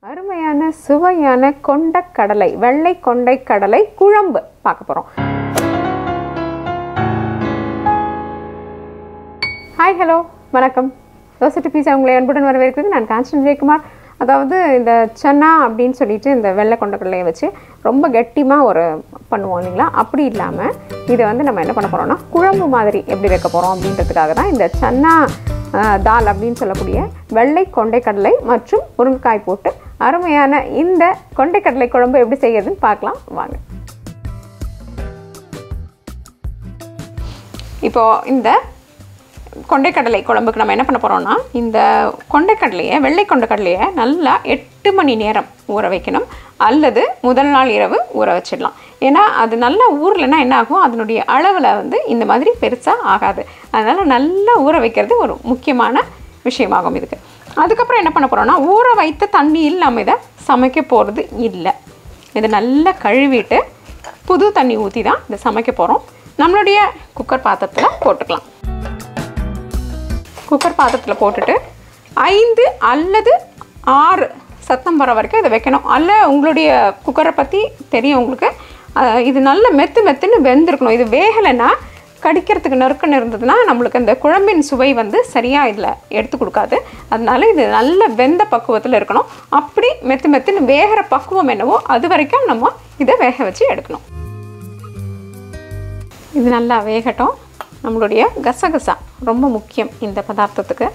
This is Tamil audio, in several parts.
அருமையான சுவையான கொண்டக்கடலை வெள்ளை கொண்டைக்கடலை குழம்பு பார்க்க போறோம். ஹாய் ஹலோ வணக்கம். தோசை பீஸா உங்களை அன்புடன் வரவேற்கிறது. நான் கான்ஸ்டன்ட் ஜெயக்குமார். அதாவது இந்த சன்னா அப்படின்னு சொல்லிட்டு இந்த வெள்ளை கொண்டக்கடலையை வச்சு ரொம்ப கெட்டிமாக ஒரு பண்ணுவோம் இல்லைங்களா? அப்படி இல்லாமல் இதை வந்து நம்ம என்ன பண்ண போகிறோம்னா குழம்பு மாதிரி எப்படி வைக்க போகிறோம் அப்படின்றதுக்காக தான் இந்த சன்னா தால் அப்படின்னு சொல்லக்கூடிய வெள்ளை கொண்டைக்கடலை மற்றும் முருங்கைக்காய் போட்டு அருமையான இந்த கொண்டைக்கடலை குழம்பு எப்படி செய்யறதுன்னு பார்க்கலாம் வாங்க. இப்போ இந்த கொண்டைக்கடலை குழம்புக்கு நம்ம என்ன பண்ண போகிறோம்னா இந்த கொண்டைக்கடலையை வெள்ளை கொண்டைக்கடலையை நல்லா 8 மணி நேரம் ஊற வைக்கணும், அல்லது முதல் நாள் இரவு ஊற வச்சிடலாம். ஏன்னா அது நல்லா ஊறலைன்னா என்ன ஆகும், அதனுடைய அளவில் வந்து இந்த மாதிரி பெருசாக ஆகாது. அதனால் நல்லா ஊற வைக்கிறது ஒரு முக்கியமான விஷயமாகும் இதுக்கு. அதுக்கப்புறம் என்ன பண்ண போகிறோம்னா ஊற வைத்த தண்ணியில் நம்ம இதை சமைக்க போகிறது இல்லை. இதை நல்லா கழுவிட்டு புது தண்ணி ஊற்றி தான் இதை சமைக்க போகிறோம். நம்மளுடைய குக்கர் பாத்திரத்தில் போட்டுக்கலாம். குக்கர் பாத்திரத்தில் போட்டுட்டு 5 அல்லது 6 சத்தம் வர வரைக்கும் இதை வைக்கணும். அல்ல உங்களுடைய குக்கரை பற்றி தெரியும் உங்களுக்கு. இது நல்ல மெத்துன்னு வெந்திருக்கணும். இது வேகலைன்னா கடிக்கிறதுக்கு நறுக்குன்னு இருந்ததுன்னா நம்மளுக்கு அந்த குழம்பின் சுவை வந்து சரியாக இதில் எடுத்து கொடுக்காது. அதனால இது நல்ல வெந்த பக்குவத்தில் இருக்கணும். அப்படி மெத்துன்னு வேகிற பக்குவம் என்னவோ அது வரைக்கும் நம்ம இதை வேக வச்சு எடுக்கணும். இது நல்லா வேகட்டும். நம்மளுடைய கசகசா ரொம்ப முக்கியம் இந்த பதார்த்தத்துக்கு.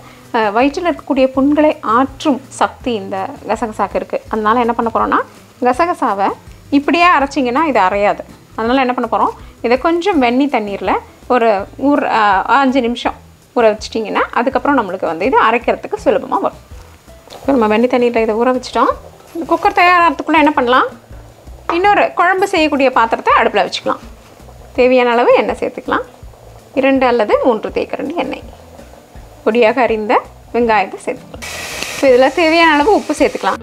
வயிற்றில் இருக்கக்கூடிய புண்களை ஆற்றும் சக்தி இந்த கசகசாக்கு இருக்குது. அதனால் என்ன பண்ண போகிறோன்னா கசகசாவை இப்படியே அரைச்சிங்கன்னா இது அரையாது. அதனால் என்ன பண்ண போகிறோம், இதை கொஞ்சம் வெந்நீர் தண்ணீரில் ஒரு 5 நிமிஷம் ஊற வச்சிட்டிங்கன்னா அதுக்கப்புறம் நம்மளுக்கு வந்து இது அரைக்கிறதுக்கு சுலபமாக வரும். இப்போ நம்ம வெந்நீர் தண்ணீரில் இதை ஊற வச்சிட்டோம். குக்கர் தயாராகிறதுக்குள்ளே என்ன பண்ணலாம், இன்னொரு குழம்பு செய்யக்கூடிய பாத்திரத்தை அடுப்பில் வச்சுக்கலாம். தேவையான அளவு எண்ணெய் சேர்த்துக்கலாம். 2 அல்லது 3 தேக்கரண்டி எண்ணெய். பொடியாக அரிந்த வெங்காயத்தை சேர்த்துக்கலாம். இப்போ இதில் தேவையான அளவு உப்பு சேர்த்துக்கலாம்.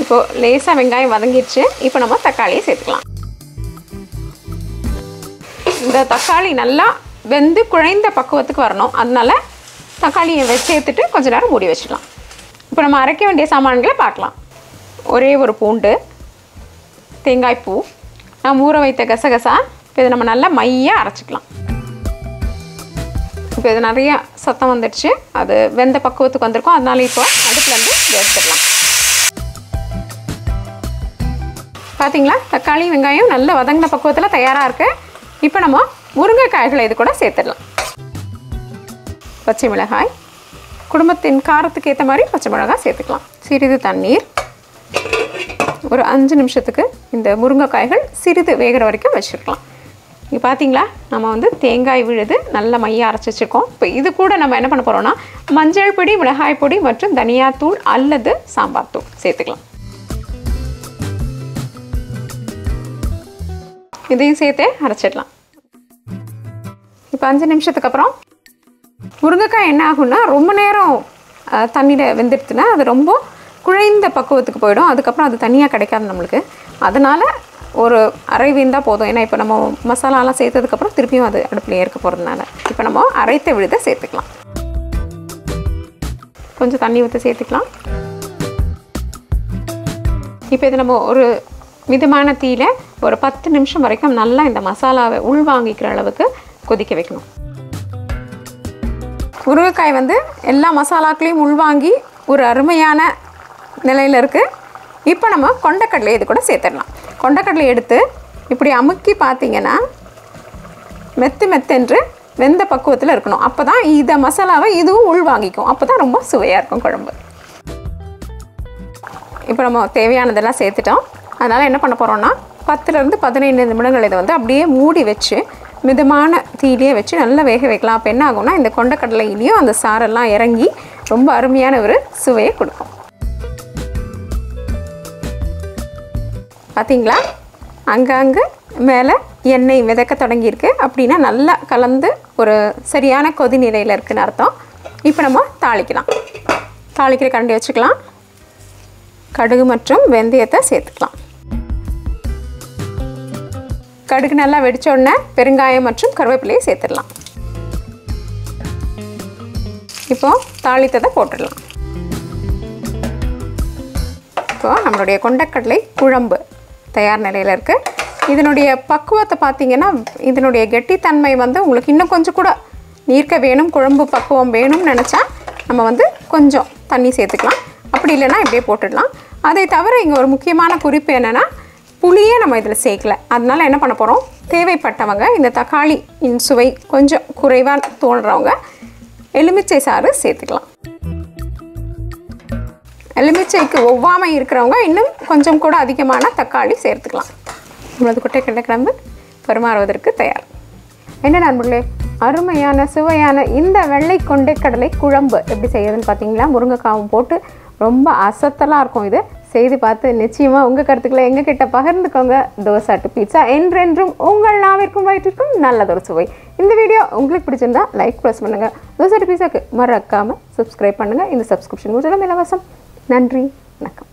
இப்போது லேசாக வெங்காயம் வதங்கிடுச்சு. இப்போ நம்ம தக்காளியை சேர்த்துக்கலாம். இந்த தக்காளி நல்லா வெந்து குழைந்த பக்குவத்துக்கு வரணும். அதனால தக்காளியை சேர்த்துட்டு கொஞ்ச நேரம் மூடி வச்சுக்கலாம். இப்போ நம்ம அரைக்க வேண்டிய சாமான்களை பார்க்கலாம். ஒரே ஒரு பூண்டு, தேங்காய்ப்பூ, நம்ம ஊற வைத்த கசகசா. இப்போ இதை நம்ம நல்லா மையாக அரைச்சிக்கலாம். இப்போ இது நிறையா சத்தம் வந்துடுச்சு, அது வெந்த பக்குவத்துக்கு வந்திருக்கும். அதனால இப்போ அடுப்புலேருந்து எடுத்துடலாம். பார்த்தீங்களா, தக்காளி வெங்காயம் நல்ல வதங்கின பக்குவத்தில் தயாராக இருக்குது. இப்போ நம்ம முருங்கைக்காய்களை இது கூட சேர்த்துடலாம். பச்சை மிளகாய், குடும்பத்தின் காரத்துக்கு ஏற்ற மாதிரி பச்சை மிளகாய் சேர்த்துக்கலாம். சிறிது தண்ணீர். ஒரு 5 நிமிஷத்துக்கு இந்த முருங்கைக்காய்கள் சிறிது வேகிற வரைக்கும் வச்சுருக்கலாம். இங்கே பார்த்தீங்களா, நம்ம வந்து தேங்காய் விழுது நல்ல மையாக அரைச்சி வச்சுருக்கோம். இப்போ இது கூட நம்ம என்ன பண்ண போகிறோம்னா மஞ்சள் பொடி, மிளகாய் பொடி மற்றும் தனியாத்தூள் அல்லது சாம்பார் தூள் சேர்த்துக்கலாம். இதையும் சேர்த்து அரைச்சிடலாம். இப்போ 5 நிமிஷத்துக்கு அப்புறம் முருங்கைக்காய் என்ன ஆகும்னா ரொம்ப நேரம் தண்ணியில் வெந்துடுத்துனா அது ரொம்ப குழைந்த பக்குவத்துக்கு போயிடும். அதுக்கப்புறம் அது தனியாக கிடைக்காது நம்மளுக்கு. அதனால் ஒரு அரை வீந்தால் போதும். ஏன்னா இப்போ நம்ம மசாலாலாம் சேர்த்ததுக்கப்புறம் திருப்பியும் அது அடுப்பில் ஏற்க போகிறதுனால இப்போ நம்ம அரைத்த விழுதை சேர்த்துக்கலாம். கொஞ்சம் தண்ணி ஊற்றி சேர்த்துக்கலாம். இப்போ இது நம்ம ஒரு மிதமான தீயில ஒரு 10 நிமிஷம் வரைக்கும் நல்லா இந்த மசாலாவை உள்வாங்கிக்கிற அளவுக்கு கொதிக்க வைக்கணும். முருங்கைக்காய் வந்து எல்லா மசாலாக்களையும் உள்வாங்கி ஒரு அருமையான நிலையில் இருக்குது. இப்போ நம்ம கொண்டைக்கடலை இது கூட சேர்த்துடலாம். கொண்டைக்கடலை எடுத்து இப்படி அமுக்கி பார்த்தீங்கன்னா மெத்தென்று வெந்த பக்குவத்தில் இருக்கணும். அப்போ தான் இதை மசாலாவை இதுவும் உள்வாங்கிக்கும். அப்போ தான் ரொம்ப சுவையாக இருக்கும் குழம்பு. இப்போ நம்ம தேவையானதெல்லாம் சேர்த்துட்டோம். அதனால் என்ன பண்ண போகிறோம்னா 10லேருந்து 15 நிமிடங்கள் இதை வந்து அப்படியே மூடி வச்சு மிதமான தீயிலே வச்சு நல்லா வேக வைக்கலாம். அப்போ என்ன ஆகும்னா இந்த கொண்டைக்கடலையிலையும் அந்த சாரெல்லாம் இறங்கி ரொம்ப அருமையான ஒரு சுவையை கொடுக்கும். பார்த்தீங்களா, அங்கங்கே மேலே எண்ணெய் மிதக்க தொடங்கியிருக்கு. அப்படின்னா நல்லா கலந்து ஒரு சரியான கொதி நிலையில் இருக்குன்னு அர்த்தம். இப்போ நம்ம தாளிக்கலாம். தாளிக்கிற கரண்டி வச்சுக்கலாம். கடுகு மற்றும் வெந்தயத்தை சேர்த்துக்கலாம். கடுகு நல்லா வெடிச்ச உடனே பெருங்காயம் மற்றும் கருவேப்பிலையை சேர்த்துடலாம். இப்போ தாளித்ததை போட்டுடலாம். இப்போ நம்மளுடைய கொண்டைக்கடலை குழம்பு தயார் நிலையில் இருக்குது. இதனுடைய பக்குவத்தை பார்த்தீங்கன்னா இதனுடைய கெட்டித்தன்மை வந்து உங்களுக்கு இன்னும் கொஞ்சம் கூட நீர்க்க வேணும், குழம்பு பக்குவம் வேணும்னு நினச்சா நம்ம வந்து கொஞ்சம் தண்ணி சேர்த்துக்கலாம். அப்படி இல்லைன்னா இப்படியே போட்டுடலாம். அதை தவிர இங்கே ஒரு முக்கியமான குறிப்பு என்னென்னா புளியே நம்ம இதில் சேர்க்கல. அதனால என்ன பண்ண போகிறோம், தேவைப்பட்டவங்க இந்த தக்காளியின் சுவை கொஞ்சம் குறைவாக தோன்றவங்க எலுமிச்சை சாறு சேர்த்துக்கலாம். எலுமிச்சைக்கு ஒவ்வாமை இருக்கிறவங்க இன்னும் கொஞ்சம் கூட அதிகமான தக்காளி சேர்த்துக்கலாம். நம்மளது கொண்டைக்கடலை குழம்பு பரிமாறுவதற்கு தயார். என்ன நண்பர்களே, அருமையான சுவையான இந்த வெள்ளை கொண்டைக்கடலை குழம்பு எப்படி செய்யறதுன்னு பார்த்தீங்களா? முருங்கைக்காவும் போட்டு ரொம்ப அசத்தலாக இருக்கும். இது செய்து பார்த்து நிச்சயமாக உங்கள் கருத்துக்களை எங்ககிட்ட பகிர்ந்துக்கோங்க. தோசை டு பீட்சா என்றென்றும் உங்கள் நாவிற்கும் வயிற்றிற்கும் நல்லதொரு சுவை. இந்த வீடியோ உங்களுக்கு பிடிச்சிருந்தா லைக் ப்ரெஸ் பண்ணுங்கள். தோசை டு பீட்சாக்கு மறக்காமல் சப்ஸ்கிரைப் பண்ணுங்கள். இந்த சப்ஸ்கிரிப்ஷன் முற்றிலும் இலவசம். நன்றி, வணக்கம்.